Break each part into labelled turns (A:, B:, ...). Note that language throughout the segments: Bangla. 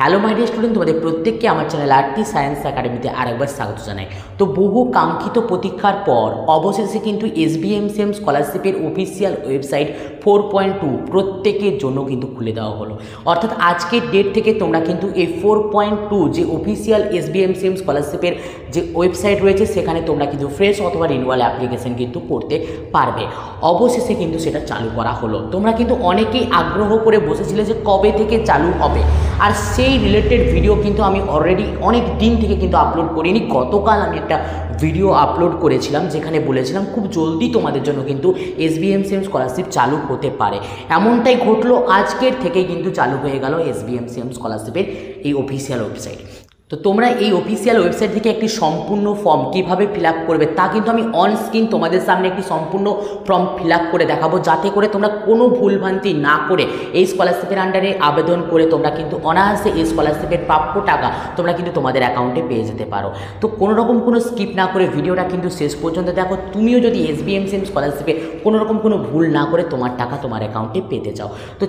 A: হ্যালো মাই ডিয়ার স্টুডেন্ট, তোমাদের প্রত্যেককে আমার চ্যানেল আরটি সায়েন্স একাডেমিতে আরেকবার স্বাগত জানাই। তো বহু কাঙ্ক্ষিত প্রতীক্ষার পর অবশেষে কিন্তু এসবিএমসিএম স্কলারশিপের অফিসিয়াল ওয়েবসাইট 4.2 প্রত্যেকের জন্য কিন্তু খুলে দেওয়া হলো। অর্থাৎ আজকের ডেট থেকে তোমরা কিন্তু এই 4.2 যে অফিসিয়াল এসবিএমসিএম স্কলারশিপের যে ওয়েবসাইট রয়েছে সেখানে তোমরা কিন্তু ফ্রেশ অথবা রিনিউয়াল অ্যাপ্লিকেশন কিন্তু করতে পারবে। অবশেষে কিন্তু সেটা চালু করা হলো। তোমরা কিন্তু অনেকেই আগ্রহ করে বসেছিলে যে কবে থেকে চালু হবে, আর সেই রিলেটেড ভিডিও কিন্তু আমি অলরেডি অনেক দিন থেকে কিন্তু আপলোড করিনি। গতকাল আমি একটা ভিডিও আপলোড করেছিলাম যেখানে বলেছিলাম খুব জলদি তোমাদের জন্য কিন্তু এসবিএমসিএম স্কলারশিপ চালু হতে পারে। এমনটাই ঘটলো, আজকের থেকেই কিন্তু চালু হয়ে গেল এসবিএমসিএম স্কলারশিপের এই অফিসিয়াল ওয়েবসাইট। তো তোমরা এই অফিসিয়াল ওয়েবসাইট থেকে একটি সম্পূর্ণ ফর্ম কীভাবে ফিল আপ করবে তা কিন্তু আমি অন স্ক্রিন তোমাদের সামনে একটি সম্পূর্ণ ফর্ম ফিল আপ করে দেখাবো, যাতে করে তোমরা কোনো ভুলভ্রান্তি না করে এই স্কলারশিপের আন্ডারে আবেদন করে তোমরা কিন্তু অনায়াসে এই স্কলারশিপের প্রাপ্য টাকা তোমরা কিন্তু তোমাদের অ্যাকাউন্টে পেয়ে যেতে পারো। তো কোনো রকম কোনো স্কিপ না করে ভিডিওটা কিন্তু শেষ পর্যন্ত দেখো। তুমিও যদি এসবিএমসিএম স্কলারশিপে কোনো রকম কোনো ভুল না করে তোমার টাকা তোমার অ্যাকাউন্টে পেতে চাও। তো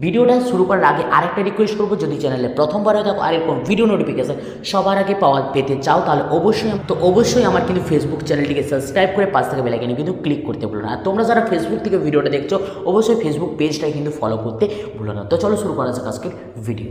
A: ভিডিওটা শুরু করার আগে আরেকটা রিকোয়েস্ট করবো, যদি চ্যানেলে প্রথমবার হয়ে থাকো আর এরকম ভিডিও নোটিফিকেশান সবার আগে পেতে চাও তাহলে অবশ্যই আমার কিন্তু ফেসবুক চ্যানেলটিকে সাবস্ক্রাইব করে পাশ থেকে বেল আইকনে কিন্তু ক্লিক করতে ভুলো না। আর তোমরা যারা ফেসবুক থেকে ভিডিওটা দেখছো অবশ্যই ফেসবুক পেজটাকে কিন্তু ফলো করতে ভুলো না। তো চলো শুরু করা যাক আজকের ভিডিও।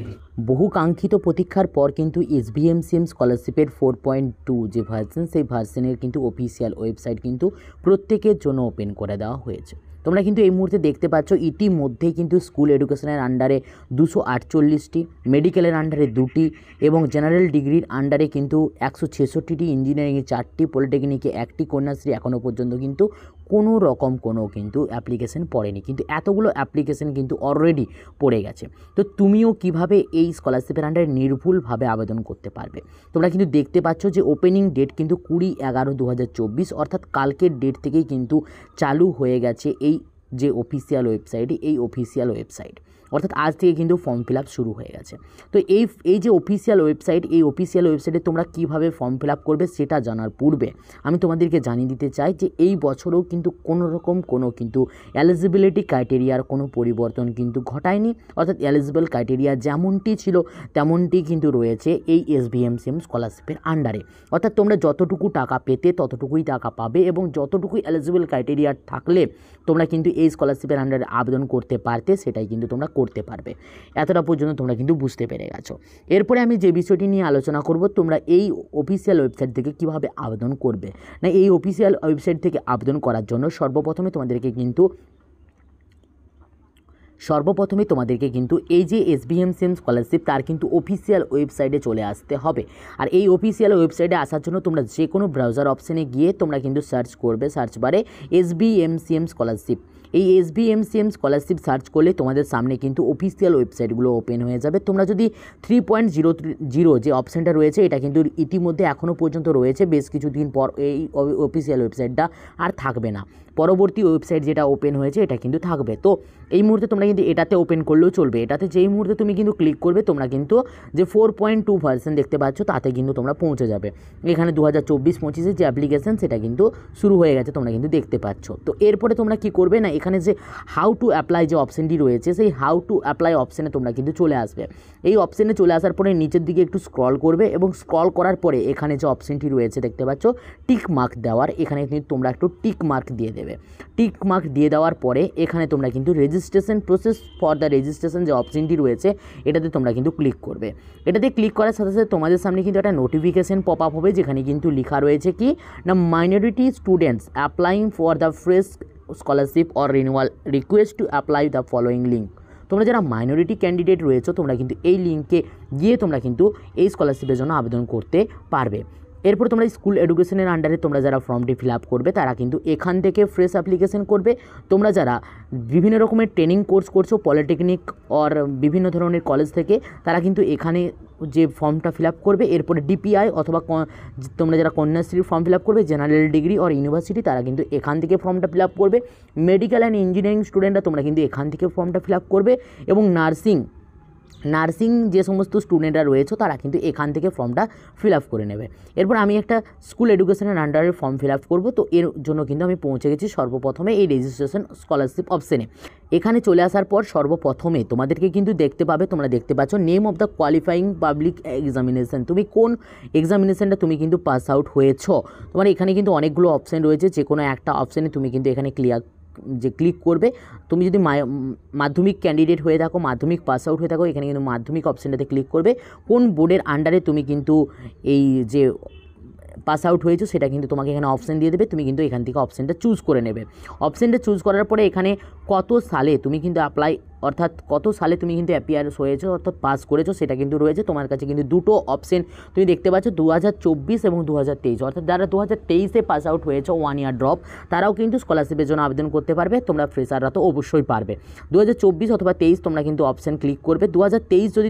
A: বহু কাঙ্ক্ষিত প্রতীক্ষার পর কিন্তু এসবিএমসিএম স্কলারশিপের 4.2 যে ভার্সন, সেই ভার্সনের কিন্তু অফিসিয়াল ওয়েবসাইট কিন্তু প্রত্যেকের জন্য ওপেন করে দেওয়া হয়েছে। তোমরা কিন্তু এই মুহূর্তে দেখতে পাচ্ছ ইতিমধ্যেই কিন্তু স্কুল এডুকেশনের আন্ডারে 248টি, মেডিকেলের আন্ডারে 2টি এবং জেনারেল ডিগ্রির আন্ডারে কিন্তু 166টি, ইঞ্জিনিয়ারিংয়ে 4টি, পলিটেকনিকে 1টি, কন্যাশ্রী এখনও পর্যন্ত কিন্তু কোনো রকম কোনো কিন্তু অ্যাপ্লিকেশন পড়েনি, কিন্তু এতগুলো অ্যাপ্লিকেশন কিন্তু অলরেডি পড়ে গেছে। তো তুমিও কিভাবে এই স্কলারশিপের আন্ডারে নির্ভুলভাবে আবেদন করতে পারবে। তোমরা কিন্তু দেখতে পাচ্ছ যে ওপেনিং ডেট কিন্তু 20/11/2024, অর্থাৎ কালকের ডেট থেকেই কিন্তু চালু হয়ে গেছে এই যে অফিসিয়াল ওয়েবসাইট, অর্থাৎ আজ থেকে কিন্তু ফর্ম ফিল আপ শুরু হয়ে গেছে। তো এই যে অফিসিয়াল ওয়েবসাইটে তোমরা কীভাবে ফর্ম ফিল আপ করবে সেটা জানার পূর্বে আমি তোমাদেরকে জানিয়ে দিতে চাই যে এই বছরেও কিন্তু কোনো রকম কোনো কিন্তু এলিজিবিলিটি ক্রাইটেরিয়ার কোনো পরিবর্তন কিন্তু ঘটায়নি, অর্থাৎ এলিজিবল ক্রাইটেরিয়া যেমনটি ছিল তেমনটি কিন্তু রয়েছে এই এসবিএমসিএম স্কলারশিপের আন্ডারে। অর্থাৎ তোমরা যতটুকু টাকা পেতে ততটুকুই টাকা পাবে এবং যতটুকুই এলিজিবল ক্রাইটেরিয়া থাকলে তোমরা কিন্তু এই স্কলারশিপের আন্ডারে আবেদন করতে পারতে সেটাই কিন্তু তোমরা করতে পারবে। এতটা পর্যন্ত তোমরা কিন্তু বুঝতে পেরে গেছো। এরপরে আমি যে বিষয়টি নিয়ে আলোচনা করব, তোমরা এই অফিসিয়াল ওয়েবসাইট থেকে কিভাবে আবেদন করবে। না, এই অফিসিয়াল ওয়েবসাইট থেকে আবেদন করার জন্য সর্বপ্রথমে তোমাদেরকে কিন্তু এই যে এসবিএমসিএম স্কলারশিপ তার কিন্তু অফিসিয়াল ওয়েবসাইটে চলে আসতে হবে। আর এই অফিসিয়াল ওয়েবসাইটে আসার জন্য তোমরা যে কোনো ব্রাউজার অপশানে গিয়ে তোমরা কিন্তু সার্চ করবে, সার্চ বারে এসবিএমসিএম স্কলারশিপ। এই এসবিএমসিএম স্কলারশিপ সার্চ করলে তোমাদের সামনে কিন্তু অফিসিয়াল ওয়েবসাইটগুলো ওপেন হয়ে যাবে। তোমরা যদি 3.0 যে অপশানটা রয়েছে এটা কিন্তু ইতিমধ্যে এখনও পর্যন্ত রয়েছে, বেশ কিছুদিন পর এই অফিসিয়াল ওয়েবসাইটটা আর থাকবে না। পরবর্তী ওয়েবসাইট যেটা ওপেন হয়েছে এটা কিন্তু থাকবে। তো এই মুহূর্তে তোমরা কিন্তু এটাতে ওপেন করলেও চলবে। এটাতে যেই মুহূর্তে তুমি কিন্তু ক্লিক করবে তোমরা কিন্তু যে 4.2 ভার্সন দেখতে পাচ্ছ তাতে কিন্তু তোমরা পৌঁছে যাবে। এখানে 2024-25 যে অ্যাপ্লিকেশান সেটা কিন্তু শুরু হয়ে গেছে, তোমরা কিন্তু দেখতে পাচ্ছ। তো এরপরে তোমরা কি করবে না, এখানে যে হাউ টু অ্যাপ্লাই যে অপশানটি রয়েছে সেই হাউ টু অ্যাপ্লাই অপশানে তোমরা কিন্তু চলে আসবে। এই অপশানে চলে আসার পরে নিচের দিকে একটু স্ক্রল করবে এবং স্ক্রল করার পরে এখানে যে অপশানটি রয়েছে দেখতে পাচ্ছ টিক মার্ক দেওয়ার, এখানে কিন্তু তোমরা একটু টিক মার্ক দিয়ে দেবে। টিক মার্ক দিয়ে দেওয়ার পরে এখানে তোমরা কিন্তু registration process for the registration যে অপশানটি রয়েছে এটাতে তোমরা কিন্তু ক্লিক করবে। এটাতে ক্লিক করার সাথে সাথে তোমাদের সামনে কিন্তু একটা নোটিফিকেশান পপ আপ হবে, যেখানে কিন্তু লেখা রয়েছে কি না, minority students applying for the fresh scholarship or renewal request to apply the following link. তোমরা যারা মাইনরিটি ক্যান্ডিডেট রয়েছে তোমরা কিন্তু এই লিঙ্কে গিয়ে তোমরা কিন্তু এই স্কলারশিপের জন্য আবেদন করতে পারবে। এরপর তোমরা স্কুল এডুকেশনের আন্ডারে তোমরা যারা ফর্মটি ফিল আপ করবে তারা কিন্তু এখান থেকে ফ্রেশ অ্যাপ্লিকেশন করবে। তোমরা যারা বিভিন্ন রকমের ট্রেনিং কোর্স করছো পলিটেকনিক অর বিভিন্ন ধরনের কলেজ থেকে, তারা কিন্তু এখানে যে ফর্মটা ফিল আপ করবে। এরপরে ডিপিআই অথবা তোমরা যারা কন্যাশ্রীর ফর্ম ফিল আপ করবে, জেনারেল ডিগ্রি অর ইউনিভার্সিটি, তারা কিন্তু এখান থেকে ফর্মটা ফিল আপ করবে। মেডিকেল অ্যান্ড ইঞ্জিনিয়ারিং স্টুডেন্টরা তোমরা কিন্তু এখান থেকে ফর্মটা ফিল আপ করবে এবং নার্সিং নার্সিং যে সমস্ত স্টুডেন্টরা রয়েছে তারা কিন্তু এখান থেকে ফর্মটা ফিল আপ করে নেবে। এরপর আমি একটা স্কুল এডুকেশনের আন্ডারে ফর্ম ফিল আপ করবো। তো এর জন্য কিন্তু আমি পৌঁছে গেছি সর্বপ্রথমে এই রেজিস্ট্রেশন স্কলারশিপ অপশানে। এখানে চলে আসার পর সর্বপ্রথমে তোমাদেরকে কিন্তু দেখতে পাবে, তোমরা দেখতে পাচ্ছ name of the qualifying public examination, তুমি কোন এক্সামিনেশনটা তুমি কিন্তু পাস আউট হয়েছ। তোমার এখানে কিন্তু অনেকগুলো অপশান রয়েছে, যে কোনো একটা অপশানে তুমি কিন্তু এখানে ক্লিক করবে। তুমি যদি মাধ্যমিক ক্যান্ডিডেট হয়ে থাকো, মাধ্যমিক পাস আউট হয়ে থাকো, এখানে কিন্তু মাধ্যমিক অপশানটাতে ক্লিক করবে। কোন বোর্ডের আন্ডারে তুমি কিন্তু এই যে পাস আউট হয়েছো সেটা কিন্তু তোমাকে এখানে অপশান দিয়ে দেবে, তুমি কিন্তু এখান থেকে অপশানটা চুজ করে নেবে। অপশানটা চুজ করার পরে এখানে কত সালে তুমি কিন্তু অ্যাপ্লাই, অর্থাৎ কত সালে তুমি কিন্তু অ্যাপিয়ারেন্স হয়েছো অর্থাৎ পাস করেছো সেটা কিন্তু রয়েছে। তোমার কাছে কিন্তু দুটো অপশান তুমি দেখতে পাচ্ছ, 2024 এবং 2023, অর্থাৎ যারা 2023-এ পাস আউট হয়েছে 1 ইয়ার ড্রপ, তারাও কিন্তু স্কলারশিপের জন্য আবেদন করতে পারবে। তোমরা ফ্রেশাররা তো অবশ্যই পারবে। 2024 অথবা 23 তোমরা কিন্তু অপশান ক্লিক করবে। 2023 যদি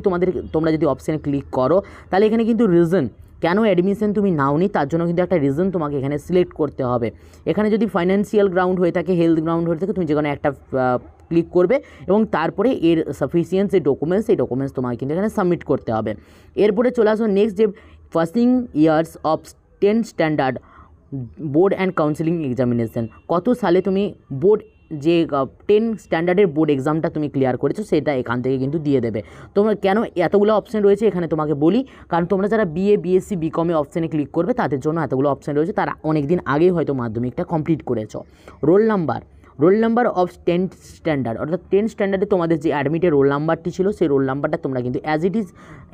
A: তোমরা যদি অপশানে ক্লিক করো, তাহলে এখানে কিন্তু রিজন কেন অ্যাডমিশন তুমি নাওনি তার জন্য কিন্তু একটা রিজন তোমাকে এখানে সিলেক্ট করতে হবে। এখানে যদি ফাইন্যান্সিয়াল গ্রাউন্ড হয়ে থাকে, হেলথ গ্রাউন্ড হয়ে থাকে, তুমি যে কোনো একটা ক্লিক করবে এবং তারপরে এর সাফিসিয়েন্ট যে ডকুমেন্টস, এই ডকুমেন্টস তোমাকে কিন্তু এখানে সাবমিট করতে হবে। এরপরে চলে আসো নেক্সট, যে ফার্স্টিং years of 10 standard board and counselling examination, কত সালে তুমি বোর্ড যে 10 স্ট্যান্ডার্ডের বোর্ড এক্সামটা তুমি ক্লিয়ার করেছো সেটা এখান থেকে কিন্তু দিয়ে দেবে। তোমরা কেন এতগুলো অপশান রয়েছে এখানে তোমাকে বলি, কারণ তোমরা যারা বিএ, বিএসসি, বিকমে অপশানে ক্লিক করবে তাদের জন্য এতগুলো অপশান রয়েছে, তারা অনেক দিন আগেই হয়তো মাধ্যমিকটা কমপ্লিট করেছো। রোল নাম্বার অফ 10 স্ট্যান্ডার্ড, অর্থাৎ 10 স্ট্যান্ডার্ডে তোমাদের যে অ্যাডমিটের রোল নাম্বারটি ছিল সেই রোল নাম্বারটা তোমরা কিন্তু অ্যাজ ইট ইজ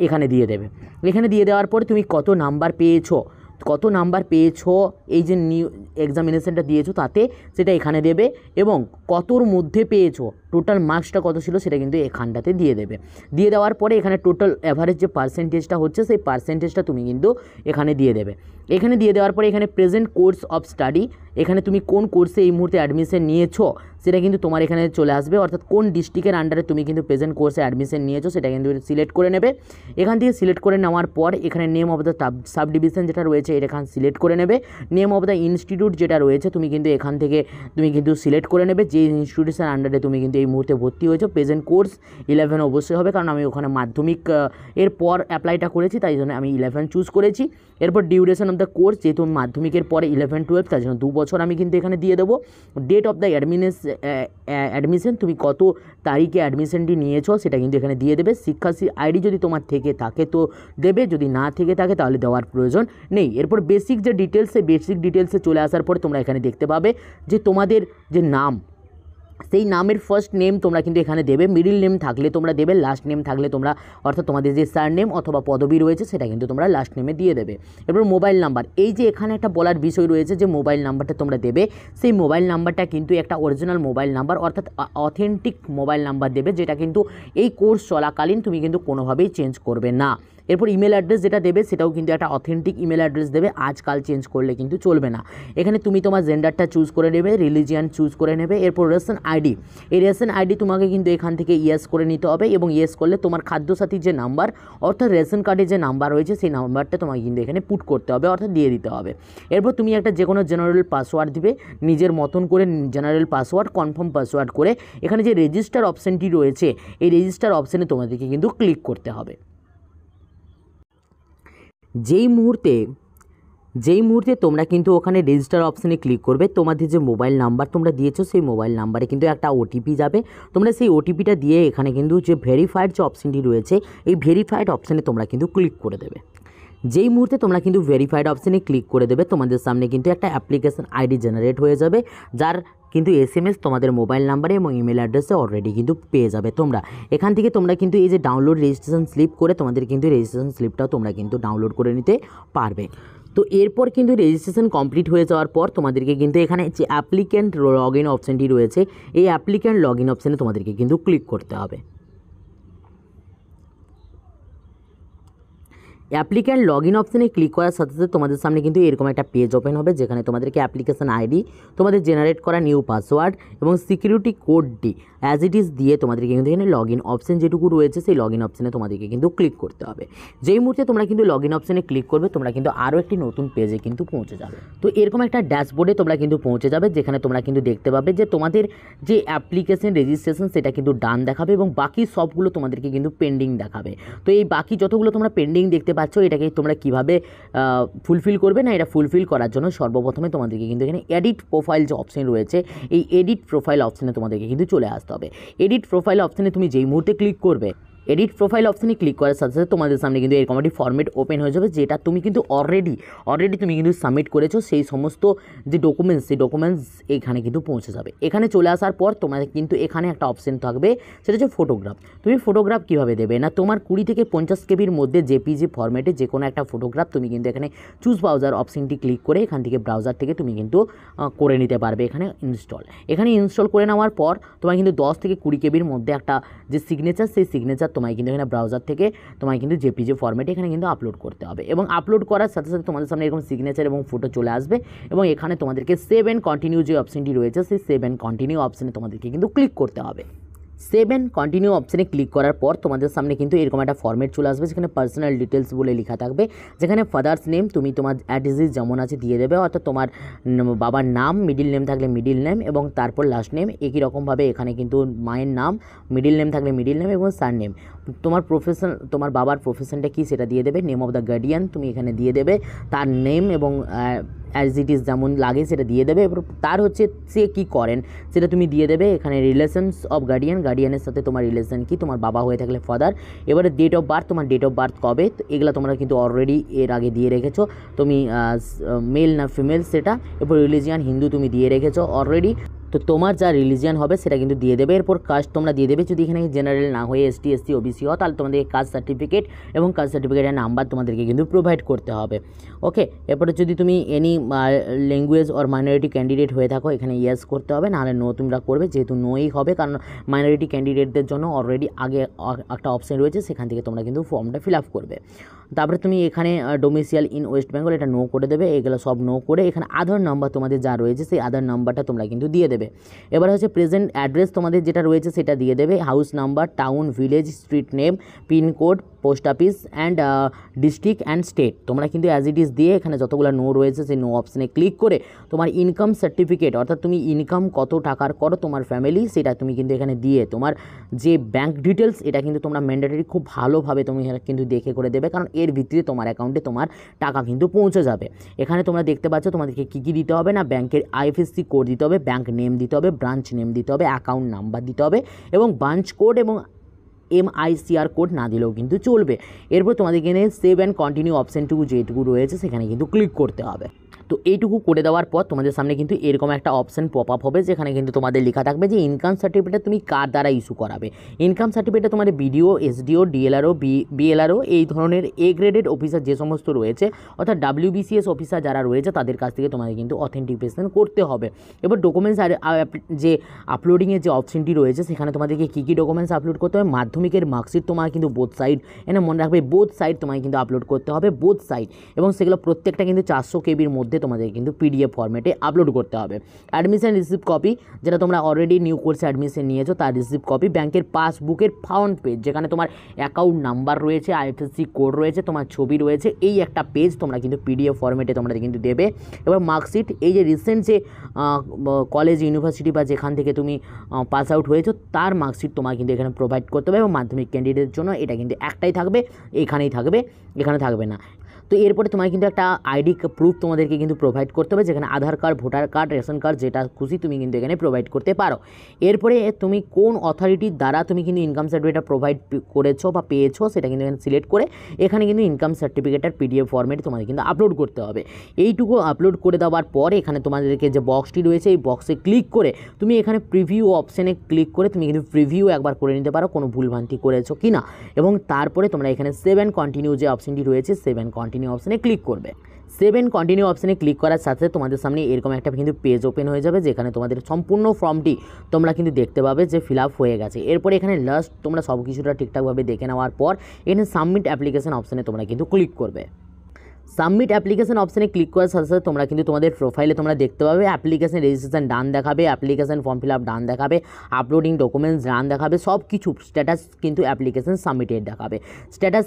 A: এখানে দিয়ে দেবে। এখানে দিয়ে দেওয়ার পরে তুমি কত নাম্বার পেয়েছো এই যে নিউ এক্সামিনেশনটা দিয়েছো তাতে, সেটা এখানে দেবে এবং কতর মধ্যে পেয়েছো, টোটাল মার্কসটা কত ছিল সেটা কিন্তু এখানটাতে দিয়ে দেবে। দিয়ে দেওয়ার পরে এখানে টোটাল অ্যাভারেজ যে পার্সেন্টেজটা হচ্ছে সেই পার্সেন্টেজটা তুমি কিন্তু এখানে দিয়ে দেবে। এখানে দিয়ে দেওয়ার পরে এখানে প্রেজেন্ট কোর্স অফ স্টাডি, এখানে তুমি কোন কোর্সে এই মুহূর্তে অ্যাডমিশন নিয়েছো সেটা কিন্তু তোমার এখানে চলে আসবে, অর্থাৎ কোন ডিস্ট্রিক্টের আন্ডারে তুমি কিন্তু প্রেজেন্ট কোর্সে অ্যাডমিশন নিয়েছো সেটা কিন্তু সিলেক্ট করে নেবে। এখান থেকে সিলেক্ট করে নেওয়ার পর এখানে name of the sub division যেটা রয়েছে এটা এখানে সিলেক্ট করে নেবে। নেম অফ দ্য ইনস্টিটিউট যেটা রয়েছে তুমি কিন্তু এখান থেকে তুমি কিন্তু সিলেক্ট করে নেবে, যে ইনস্টিটিউশন আন্ডারে তুমি কিন্তু এই মুহূর্তে ভর্তি হয়েছো। প্রেজেন্ট কোর্স 11 অবশ্যই হবে, কারণ আমি ওখানে মাধ্যমিক এর পর অ্যাপ্লাইটা করেছি, তাই জন্য আমি 11 চুজ করেছি। এরপর ডিউরেশন অফ দ্য কোর্স, যেহেতু মাধ্যমিকের পরে 11-12 তার জন্য 2 বছর আমি কিন্তু এখানে দিয়ে দেবো। ডেট অফ দ্য অ্যাডমিশন, তুমি কত তারিখে অ্যাডমিশনটি নিয়েছো সেটা কিন্তু এখানে দিয়ে দেবে। শিক্ষাশ্রী আইডি যদি তোমার থেকে থাকে তো দেবে, যদি না থেকে থাকে তাহলে দেওয়ার প্রয়োজন নেই। এরপর বেসিক যে ডিটেলস, সেই বেসিক ডিটেলসে চলে আসার পরে তোমরা এখানে দেখতে পাবে যে তোমাদের যে নাম, সেই নামের ফার্স্ট নেম তোমরা কিন্তু এখানে দেবে, মিডিল নেম থাকলে তোমরা দেবে, লাস্ট নেম থাকলে তোমরা, অর্থাৎ তোমাদের যে সার নেম অথবা পদবি রয়েছে সেটা কিন্তু তোমরা লাস্ট নেমে দিয়ে দেবে। এরপর মোবাইল নাম্বার, এই যে এখানে একটা বলার বিষয় রয়েছে যে মোবাইল নাম্বারটা তোমরা দেবে, সেই মোবাইল নাম্বারটা কিন্তু একটা অরিজিনাল মোবাইল নাম্বার, অর্থাৎ অথেন্টিক মোবাইল নাম্বার দেবে, যেটা কিন্তু এই কোর্স চলাকালীন তুমি কিন্তু কোনোভাবেই চেঞ্জ করবে না। এরপর ইমেল অ্যাড্রেস যেটা দেবে সেটাও কিন্তু একটা অথেন্টিক ইমেল অ্যাড্রেস দেবে, আজকাল চেঞ্জ করলে কিন্তু চলবে না। এখানে তুমি তোমার জেন্ডারটা চুজ করে নেবে, রিলিজিয়ান চুজ করে নেবে। এরপর রেশন আইডি, এই রেশন আইডি তোমাকে কিন্তু এখান থেকে ইয়েস করে নিতে হবে এবং ইয়েস করলে তোমার খাদ্যসাথীর যে নাম্বার, অর্থাৎ রেশন কার্ডের যে নাম্বার রয়েছে সেই নাম্বারটা তোমাকে কিন্তু এখানে পুট করতে হবে, অর্থাৎ দিয়ে দিতে হবে। এরপর তুমি একটা যে কোনো জেনারেল পাসওয়ার্ড দিবে, নিজের মতন করে জেনারেল পাসওয়ার্ড, কনফার্ম পাসওয়ার্ড করে এখানে যে রেজিস্টার অপশানটি রয়েছে এই রেজিস্টার অপশানে তোমাদেরকে কিন্তু ক্লিক করতে হবে। যেই মুহূর্তে তোমরা কিন্তু ওখানে রেজিস্টার অপশানে ক্লিক করবে, তোমাদের যে মোবাইল নাম্বার তোমরা দিয়েছো সেই মোবাইল নাম্বারে কিন্তু একটা ওটিপি যাবে, তোমরা সেই ওটিপিটা দিয়ে এখানে কিন্তু যে ভেরিফাইড যে অপশানটি রয়েছে এই ভেরিফাইড অপশানে তোমরা কিন্তু ক্লিক করে দেবে। যেই মুহূর্তে তোমরা কিন্তু ভেরিফাইড অপশানে ক্লিক করে দেবে তোমাদের সামনে কিন্তু একটা অ্যাপ্লিকেশন আইডি জেনারেট হয়ে যাবে, যার কিন্তু SMS তোমাদের মোবাইল নাম্বারে এবং ইমেল অ্যাড্রেসে অলরেডি কিন্তু পেয়ে যাবে। তোমরা এখান থেকে তোমরা কিন্তু এই যে ডাউনলোড রেজিস্ট্রেশন স্লিপ করে তোমাদের কিন্তু রেজিস্ট্রেশন স্লিপটাও তোমরা কিন্তু ডাউনলোড করে নিতে পারবে। তো এরপর কিন্তু রেজিস্ট্রেশন কমপ্লিট হয়ে যাওয়ার পর তোমাদেরকে কিন্তু এখানে যে অ্যাপ্লিক্যান্ট লগ ইন অপশানটি রয়েছে এই অ্যাপ্লিক্যান্ট লগ ইন অপশানে তোমাদেরকে কিন্তু ক্লিক করতে হবে। অ্যাপ্লিক্যান্ট লগ ইন অপশানে ক্লিক করার সাথে সাথে তোমাদের সামনে কিন্তু এরকম একটা পেজ ওপেন হবে, যেখানে তোমাদেরকে অ্যাপ্লিকেশন আইডি, তোমাদের জেনারেট করা নিউ পাসওয়ার্ড এবং সিকিউরিটি কোডটি অ্যাজ ইট ইজ দিয়ে তোমাদেরকে কিন্তু এখানে লগ ইন অপশান যেটুকু রয়েছে সেই লগ ইন অপশানে তোমাদেরকে কিন্তু ক্লিক করতে হবে। যেই মুহূর্তে তোমরা কিন্তু লগ ইন অপশানে ক্লিক করবে, তোমরা কিন্তু আরও একটি নতুন পেজে কিন্তু পৌঁছে যাবে। তো এরকম একটা ড্যাশবোর্ডে তোমরা কিন্তু পৌঁছে যাবে, যেখানে তোমরা কিন্তু দেখতে পাবে যে তোমাদের যে অ্যাপ্লিকেশন রেজিস্ট্রেশন সেটা কিন্তু ডান দেখাবে এবং বাকি সবগুলো তোমাদেরকে কিন্তু পেন্ডিং দেখাবে। তো এই বাকি যতগুলো তোমরা পেন্ডিং দেখতে পাচ্ছ, এটাকে তোমরা কীভাবে ফুলফিল করবে না, এটা ফুলফিল করার জন্য সর্বপ্রথমে তোমাদেরকে কিন্তু এখানে এডিট প্রোফাইল যে অপশান রয়েছে, এই এডিট প্রোফাইল অপশানে তোমাদেরকে কিন্তু চলে আসতে হবে। এডিট প্রোফাইল অপশানে তুমি যেই মুহূর্তে ক্লিক করবে, এডিট প্রোফাইল অপশানে ক্লিক করার সাথে সাথে তোমাদের সামনে কিন্তু এরকম একটি ফর্মেট ওপেন হয়ে যাবে, যেটা তুমি কিন্তু অলরেডি তুমি কিন্তু সাবমিট করেছো। সেই সমস্ত যে ডকুমেন্টস, সেই ডকুমেন্টস এখানে কিন্তু পৌঁছে যাবে। এখানে চলে আসার পর তোমাদের কিন্তু এখানে একটা অপশান থাকবে, সেটা হচ্ছে ফটোগ্রাফ। তুমি ফটোগ্রাফ কীভাবে দেবে না, তোমার 20 থেকে 50 কেবির মধ্যে জেপিজি ফরম্যাটে যে কোনো একটা ফটোগ্রাফ তুমি কিন্তু এখানে চুজ ব্রাউজার অপশানটি ক্লিক করে এখান থেকে ব্রাউজার থেকে তুমি কিন্তু করে নিতে পারবে। এখানে ইনস্টল করে নেওয়ার পর তোমার কিন্তু 10 থেকে 20 কেবির মধ্যে একটা যে সিগনেচার, সেই সিগনেচার তোমায় কিন্তু এখানে ব্রাউজার থেকে তোমায় কিন্তু জেপিজি ফরম্যাটে এখানে কিন্তু আপলোড করতে হবে। এবং আপলোড করার সাথে সাথে তোমাদের সামনে এরকম সিগনেচার এবং ফটো চলে আসবে এবং এখানে তোমাদেরকে সেভ অ্যান্ড কন্টিনিউ যে অপশানটি রয়েছে, সেই সেভ অ্যান্ড কন্টিনিউ অপশানে তোমাদেরকে কিন্তু ক্লিক করতে হবে। সেভ অ্যান্ড কন্টিনিউ অপশানে ক্লিক করার পর তোমাদের সামনে কিন্তু এরকম একটা ফর্মেট চলে আসবে, যেখানে পার্সোনাল ডিটেলস বলে লেখা থাকবে, যেখানে ফাদার্স নেম তুমি তোমার অ্যাড্রেস যেমন আছে দিয়ে দেবে, অর্থাৎ তোমার বাবার নাম, মিডিল নেম থাকলে মিডিল নেম এবং তারপর লাস্ট নেম। একই রকমভাবে এখানে কিন্তু মায়ের নাম, মিডিল নেম থাকলে মিডিল নেম এবং সার নেম। তোমার প্রফেশন, তোমার বাবার প্রফেশনটা কী সেটা দিয়ে দেবে। নেম অফ দ্য গার্ডিয়ান তুমি এখানে দিয়ে দেবে, তার নেম এবং অ্যাজ ইট ইজ যেমন লাগে সেটা দিয়ে দেবে। এবার তার হচ্ছে সে কী করেন সেটা তুমি দিয়ে দেবে। এখানে রিলেশনস অফ গার্ডিয়ানের সাথে তোমার রিলেশন কি, তোমার বাবা হয়ে থাকলে ফাদার। এবারে ডেট অফ বার্থ, তোমার ডেট অফ বার্থ কবে, তো এগুলো তোমরা কিন্তু অলরেডি এর আগে দিয়ে রেখেছো, তুমি মেল না ফিমেল সেটা। এরপর রিলিজিয়ান হিন্দু তুমি দিয়ে রেখেছো অলরেডি, তো তোমার যা রিলিজিয়ান হবে সেটা কিন্তু দিয়ে দেবে। এরপর কাস্ট তোমরা দিয়ে দেবে, যদি এখানে জেনারেল না হয়ে এসটি, এসসি, ওবিসি হয় তাহলে তোমাদেরকে কাস্ট সার্টিফিকেট এবং কাস্ট সার্টিফিকেটের নাম্বার তোমাদেরকে কিন্তু প্রোভাইড করতে হবে। ওকে, এরপরে যদি তুমি any language or minority candidate হয়ে থাকো, এখানে ইয়েস করতে হবে, নাহলে নো তোমরা করবে, যেহেতু নোই হবে, কারণ মাইনরিটি ক্যান্ডিডেটদের জন্য অলরেডি আগে একটা অপশান রয়েছে, সেখান থেকে তোমরা কিন্তু ফর্মটা ফিল আপ করবে। তারপরে তুমি এখানে ডোমিসাইল ইন ওয়েস্ট বেঙ্গল এটা নো করে দেবে। এগুলো সব নো করে এখানে আধার নাম্বার তোমাদের যা রয়েছে সেই আধার নাম্বারটা তোমরা কিন্তু দিয়ে দেবে। এবার হচ্ছে প্রেজেন্ট অ্যাড্রেস তোমাদের যেটা রয়েছে সেটা দিয়ে দেবে, house number, town, village, street name, pincode, post office and district and state তোমরা কিন্তু অ্যাজ ইট ইজ দিয়ে এখানে যতগুলো নো রয়েছে সেই নো অপশানে ক্লিক করে তোমার ইনকাম সার্টিফিকেট, অর্থাৎ তুমি ইনকাম কত টাকার করো তোমার ফ্যামিলি, সেটা তুমি কিন্তু এখানে দিয়ে তোমার যে ব্যাঙ্ক ডিটেলস এটা কিন্তু তোমরা ম্যান্ডেটরি খুব ভালোভাবে তুমি কিন্তু দেখে করে দেবে, কারণ এর ভিত্তিতে তোমার অ্যাকাউন্টে তোমার টাকা কিন্তু পৌঁছে যাবে। এখানে তোমরা দেখতে পাচ্ছ তোমাদেরকে কী কী দিতে হবে না, ব্যাংকের আইএফএসসি কোড দিতে হবে, ব্যাঙ্ক নেম দিতে হবে, ব্রাঞ্চ নেম দিতে হবে, অ্যাকাউন্ট নাম্বার দিতে হবে এবং ব্রাঞ্চ কোড এবং MICR কোড না দিলেও কিন্তু চলবে। এরপর তোমাদের এখানে সেভ অ্যান্ড কন্টিনিউ অপশানটুকু যেটুকু রয়েছে সেখানে কিন্তু ক্লিক করতে হবে। তো এইটুকু করে দেওয়ার পর তোমাদের সামনে কিন্তু এরকম একটা অপশান পপ আপ হবে, যেখানে কিন্তু তোমাদের লেখা থাকবে যে ইনকাম সার্টিফিকেট তুমি কার দ্বারা ইস্যু করাবে। ইনকাম সার্টিফিকেটে তোমাদের BDO, SDO, DLRO, BLRO এই ধরনের A গ্রেডেড অফিসার যে সমস্ত রয়েছে, অর্থাৎ WBCS অফিসার যারা রয়েছে তাদের কাছ থেকে তোমাদের কিন্তু অথেন্টিকেশন করতে হবে। এবার ডকুমেন্টস আর যে আপলোডিংয়ের যে অপশানটি রয়েছে সেখানে তোমাদেরকে কী কী ডকুমেন্টস আপলোড করতে হবে, মাধ্যমিকের মার্কশিট তোমার কিন্তু বোথ সাইড, এনে মনে রাখবে বোথ সাইড তোমায় কিন্তু আপলোড করতে হবে, বোথ সাইড, এবং সেগুলো প্রত্যেকটা কিন্তু 400 কেবির মধ্যে তোমাদের কিন্তু PDF ফরম্যাটে আপলোড করতে হবে। অ্যাডমিশন রিসিপ্ট কপি, যেটা তোমরা অলরেডি নিউ কোর্সে অ্যাডমিশন নিয়েছো তার রিসিপ্ট কপি, ব্যাংকের পাসবুকের ফ্রন্ট পেজ যেখানে তোমার অ্যাকাউন্ট নাম্বার রয়েছে, IFSC কোড রয়েছে, তোমার ছবি রয়েছে, এই একটা পেজ তোমরা কিন্তু PDF ফরম্যাটে তোমরা কিন্তু দেবে। এবার মার্কশিট, এই যে রিসেন্ট যে কলেজ, ইউনিভার্সিটি বা যেখান থেকে তুমি পাস আউট হয়েছো তার মার্কশিট তোমার কিন্তু এখানে প্রোভাইড করতে হবে, এবং মাধ্যমিক ক্যান্ডিডেটের জন্য এটা কিন্তু একটাই থাকবে, এখানেই থাকবে, এখানে থাকবে না। তো এরপরে তোমার কিন্তু একটা আইডি প্রুফ তোমাদেরকে কিন্তু প্রোভাইড করতে হবে, যেখানে Aadhaar card, voter card, ration card যেটা খুশি তুমি কিন্তু এখানে প্রোভাইড করতে পারো। এরপরে তুমি কোন অথরিটির দ্বারা তুমি কিন্তু ইনকাম সার্টিফিকেটটা প্রোভাইড করেছো বা পেয়েছো সেটা কিন্তু এখানে সিলেক্ট করে এখানে কিন্তু ইনকাম সার্টিফিকেটের PDF ফরম্যাট তোমাদের কিন্তু আপলোড করতে হবে। এইটুকু আপলোড করে দেওয়ার পরে এখানে তোমাদেরকে যে বক্সটি রয়েছে এই বক্সে ক্লিক করে তুমি এখানে প্রিভিউ অপশানে ক্লিক করে তুমি কিন্তু প্রিভিউ একবার করে নিতে পারো কোনো ভুলভ্রান্তি করেছো কি না, এবং তারপরে তোমরা এখানে সেভ অ্যান্ড কন্টিনিউ যে অপশানটি রয়েছে সেভ অ্যান্ড কন্টিনিউ কন্টিনিউ অপশানে ক্লিক করবে। 7 কন্টিনিউ অপশানে ক্লিক করার সাথে তোমাদের সামনে এরকম একটা কিন্তু পেজ ওপেন হয়ে যাবে, যেখানে তোমাদের সম্পূর্ণ ফর্মটি তোমরা কিন্তু দেখতে পাবে যে ফিল আপ হয়ে গেছে। এরপরে এখানে লাস্ট তোমরা সব কিছুটা ঠিকঠাকভাবে দেখে নেওয়ার পর এখানে সাবমিট অ্যাপ্লিকেশন অপশানে তোমরা কিন্তু ক্লিক করবে। সাবমিট অ্যাপ্লিকেশন অপশানে ক্লিক করার সাথে সাথে তোমরা কিন্তু তোমাদের প্রোফাইলে তোমরা দেখতে পাবে অ্যাপ্লিকেশন রেজিস্ট্রেশন ডান দেখাবে, অ্যাপ্লিকেশন ফর্ম ফিল আপ ডান দেখাবে, আপলোডিং ডকুমেন্টস ডান দেখাবে, সব কিছু স্ট্যাটাস কিন্তু অ্যাপ্লিকেশন সাবমিটেড দেখাবে, স্ট্যাটাস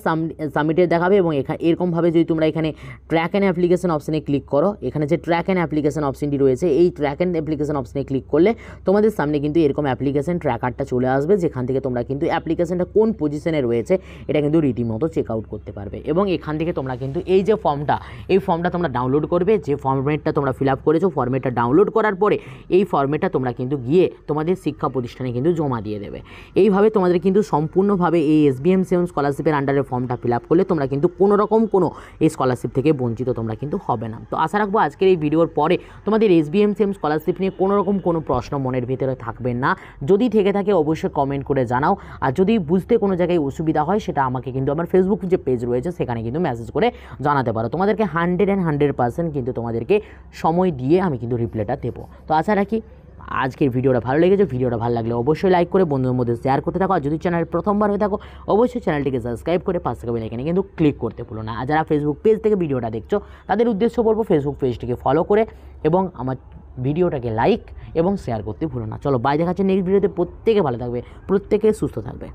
A: সাবমিটেড দেখাবে। এবং এরকমভাবে যদি তোমরা এখানে ট্র্যাক অ্যান্ড অ্যাপ্লিকেশন অপশানে ক্লিক করো, এখানে যে ট্র্যাক অ্যান্ড অ্যাপ্লিকেশন অপশানটি রয়েছে এই ট্র্যাক অ্যান্ড অ্যাপ্লিকেশন অপশানে ক্লিক করলে তোমাদের সামনে কিন্তু এরকম অ্যাপ্লিকেশন ট্র্যাকারটা চলে আসবে, যেখান থেকে তোমরা কিন্তু অ্যাপ্লিকেশনটা কোন পজিশনে রয়েছে এটা কিন্তু রীতিমতো চেক আউট করতে পারবে। এবং এখান থেকে তোমরা কিন্তু এই যে ফর্মটা তোমরা ডাউনলোড করবে, যে ফর্মেটটা তোমরা ফিল আপ করেছো ফর্মেটটা ডাউনলোড করার পরে এই ফর্মেটটা তোমরা কিন্তু গিয়ে তোমাদের শিক্ষা প্রতিষ্ঠানে কিন্তু জমা দিয়ে দেবে। এইভাবে তোমাদের কিন্তু সম্পূর্ণভাবে এই SBM7 স্কলারশিপের আন্ডারে ফর্মটা ফিল আপ করলে তোমরা কিন্তু কোনো রকম কোনো এই স্কলারশিপ থেকে বঞ্চিত তোমরা কিন্তু হবে না। তো আশা রাখবো আজকের এই ভিডিওর পরে তোমাদের SBM7 স্কলারশিপ নিয়ে কোনো রকম কোনো প্রশ্ন মনের ভিতরে থাকবে না। যদি থেকে থাকে অবশ্যই কমেন্ট করে জানাও, আর যদি বুঝতে কোনো জায়গায় অসুবিধা হয় সেটা আমাকে কিন্তু আমার ফেসবুক যে পেজ রয়েছে সেখানে কিন্তু মেসেজ করে জানাতে পারো। তোমাদেরকে 100% কিন্তু তোমাদেরকে সময় দিয়ে আমি কিন্তু রিপ্লাইটা দেবো। তো আশা রাখি আজকের ভিডিওটা ভালো লেগেছে। ভিডিওটা ভালো লাগলে অবশ্যই লাইক করে বন্ধুদের মধ্যে শেয়ার করতে থাকো, আর যদি চ্যানেল প্রথমবার হয়ে থাকো অবশ্যই চ্যানেলটিকে সাবস্ক্রাইব করে পাশে থাকা বেল আইকনে কিন্তু ক্লিক করতে ভুলো না। আর যারা ফেসবুক পেজ থেকে ভিডিওটা দেখছো তাদের উদ্দেশ্য বলবো ফেসবুক পেজটিকে ফলো করে এবং আমার ভিডিওটাকে লাইক এবং শেয়ার করতে ভুলো না। চলো বাই, দেখাচ্ছে নেক্সট ভিডিওতে। প্রত্যেকে ভালো থাকবে, প্রত্যেকে সুস্থ থাকবে।